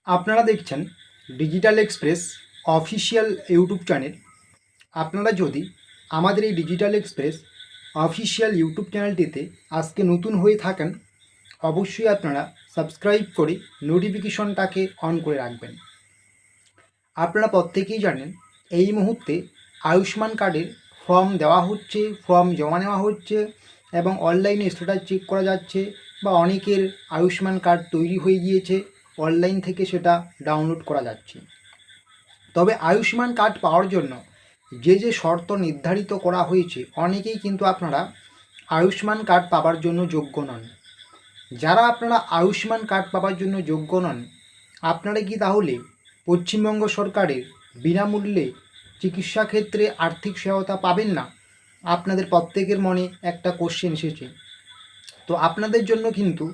আপনারা দেখছেন digital express official YouTube channel. আপনারা যদি আমাদের এই ডিজিটাল এক্সপ্রেস অফিসিয়াল ইউটিউব চ্যানেলটিতে আজকে নতুন হয়ে থাকেন, অবশ্যই আপনারা সাবস্ক্রাইব করে নোটিফিকেশনটাকে অন করে রাখবেন। আপনারা প্রত্যেকেই জানেন এই মুহূর্তে আয়ুষ্মান কার্ডের ফর্ম দেওয়া হচ্ছে, ফর্ম জমা নেওয়া হচ্ছে এবং অনলাইনে স্ট্যাটাস চেক করা যাচ্ছে, বা অনেকের আয়ুষ্মান কার্ড তৈরি হয়ে গিয়েছে, অনলাইন থেকে সেটা ডাউনলোড করা যাচ্ছে। তবে আয়ুষ্মান কার্ড পাওয়ার জন্য যে শর্ত নির্ধারিত করা হয়েছে, অনেকেই কিন্তু আপনারা আয়ুষ্মান কার্ড পাওয়ার জন্য যোগ্য নন। যারা আপনারা আয়ুষ্মান কার্ড পাওয়ার জন্য যোগ্য নন, আপনারা কি তাহলে পশ্চিমবঙ্গ সরকারের বিনামূল্যে চিকিৎসা ক্ষেত্রে আর্থিক সহায়তা পাবেন না? আপনাদের প্রত্যেকের মনে একটা কোশ্চেন এসেছে। তো আপনাদের জন্য কিন্তু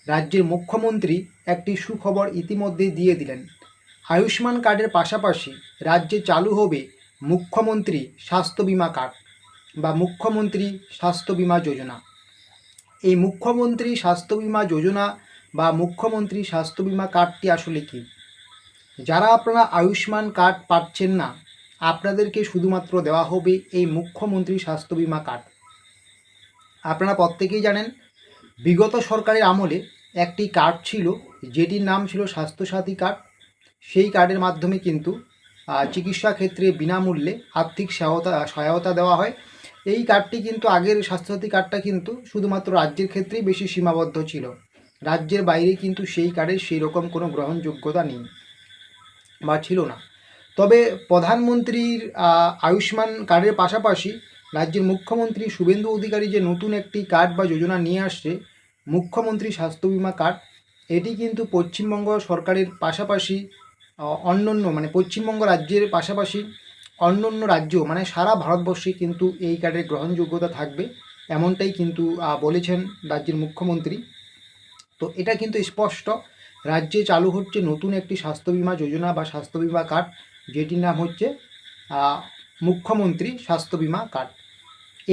রাজ্যের মুখ্যমন্ত্রী একটি সুখবর ইতিমধ্যেই দিয়ে দিলেন। আয়ুষ্মান কার্ডের পাশাপাশি রাজ্যে চালু হবে মুখ্যমন্ত্রী স্বাস্থ্য বিমা কার্ড বা মুখ্যমন্ত্রী স্বাস্থ্য বিমা যোজনা। এই মুখ্যমন্ত্রী স্বাস্থ্য বিমা যোজনা বা মুখ্যমন্ত্রী স্বাস্থ্য বিমা কার্ডটি আসলে কী? যারা আপনারা আয়ুষ্মান কার্ড পাচ্ছেন না, আপনাদেরকে শুধুমাত্র দেওয়া হবে এই মুখ্যমন্ত্রী স্বাস্থ্য বিমা কার্ড। আপনারা প্রত্যেকেই জানেন বিগত সরকারের আমলে একটি কার্ড ছিল, যেটির নাম ছিল স্বাস্থ্যসাথী কার্ড। সেই কার্ডের মাধ্যমে কিন্তু চিকিৎসা ক্ষেত্রে বিনামূল্যে আর্থিক সহায়তা দেওয়া হয়। এই কার্ডটি কিন্তু আগের স্বাস্থ্যসাথী কার্ডটা কিন্তু শুধুমাত্র রাজ্যের ক্ষেত্রেই বেশি সীমাবদ্ধ ছিল, রাজ্যের বাইরে কিন্তু সেই কার্ডের সেই রকম কোনো গ্রহণযোগ্যতা নেই বা ছিল না। তবে প্রধানমন্ত্রীর আয়ুষ্মান কার্ডের পাশাপাশি রাজ্যের মুখ্যমন্ত্রী শুভেন্দু অধিকারী যে নতুন একটি কার্ড বা যোজনা নিয়ে আসছে, মুখ্যমন্ত্রী স্বাস্থ্য বিমা কার্ড, এটি কিন্তু পশ্চিমবঙ্গ সরকারের পাশাপাশি অন্যান্য মানে পশ্চিমবঙ্গ রাজ্যের পাশাপাশি অন্যান্য রাজ্য মানে সারা ভারতবর্ষে কিন্তু এই কার্ডের গ্রহণযোগ্যতা থাকবে, এমনটাই কিন্তু বলেছেন রাজ্যের মুখ্যমন্ত্রী। তো এটা কিন্তু স্পষ্ট, রাজ্যে চালু হচ্ছে নতুন একটি স্বাস্থ্য বিমা যোজনা বা স্বাস্থ্য বিমা কার্ড, যেটির নাম হচ্ছে মুখ্যমন্ত্রী স্বাস্থ্য বিমা কার্ড।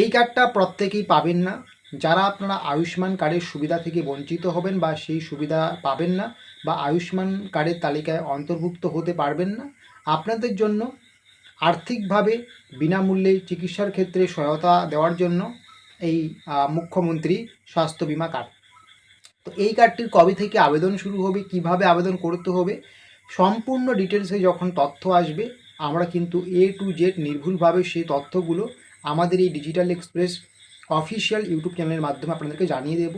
এই কার্ডটা প্রত্যেকেই পাবেন না। যারা আপনারা আয়ুষ্মান কার্ডের সুবিধা থেকে বঞ্চিত হবেন বা সেই সুবিধা পাবেন না বা আয়ুষ্মান কার্ডের তালিকায় অন্তর্ভুক্ত হতে পারবেন না, আপনাদের জন্য আর্থিকভাবে বিনামূল্যে চিকিৎসার ক্ষেত্রে সহায়তা দেওয়ার জন্য এই মুখ্যমন্ত্রী স্বাস্থ্য বিমা কার্ড। তো এই কার্ডটির কবে থেকে আবেদন শুরু হবে, কিভাবে আবেদন করতে হবে, সম্পূর্ণ ডিটেলসে যখন তথ্য আসবে, আমরা কিন্তু A to Z নির্ভুলভাবে সেই তথ্যগুলো আমাদের এই ডিজিটাল এক্সপ্রেস অফিসিয়াল ইউটিউব চ্যানেলের মাধ্যমে আপনাদেরকে জানিয়ে দেব।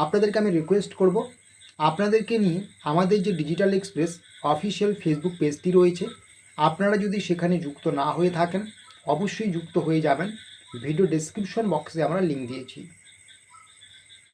আপনাদেরকে আমি রিকোয়েস্ট করব, আপনাদেরকে নিয়ে আমাদের যে ডিজিটাল এক্সপ্রেস অফিসিয়াল ফেসবুক পেজটি রয়েছে, আপনারা যদি সেখানে যুক্ত না হয়ে থাকেন, অবশ্যই যুক্ত হয়ে যাবেন। ভিডিও ডেসক্রিপশন বক্সে আমরা লিঙ্ক দিয়েছি।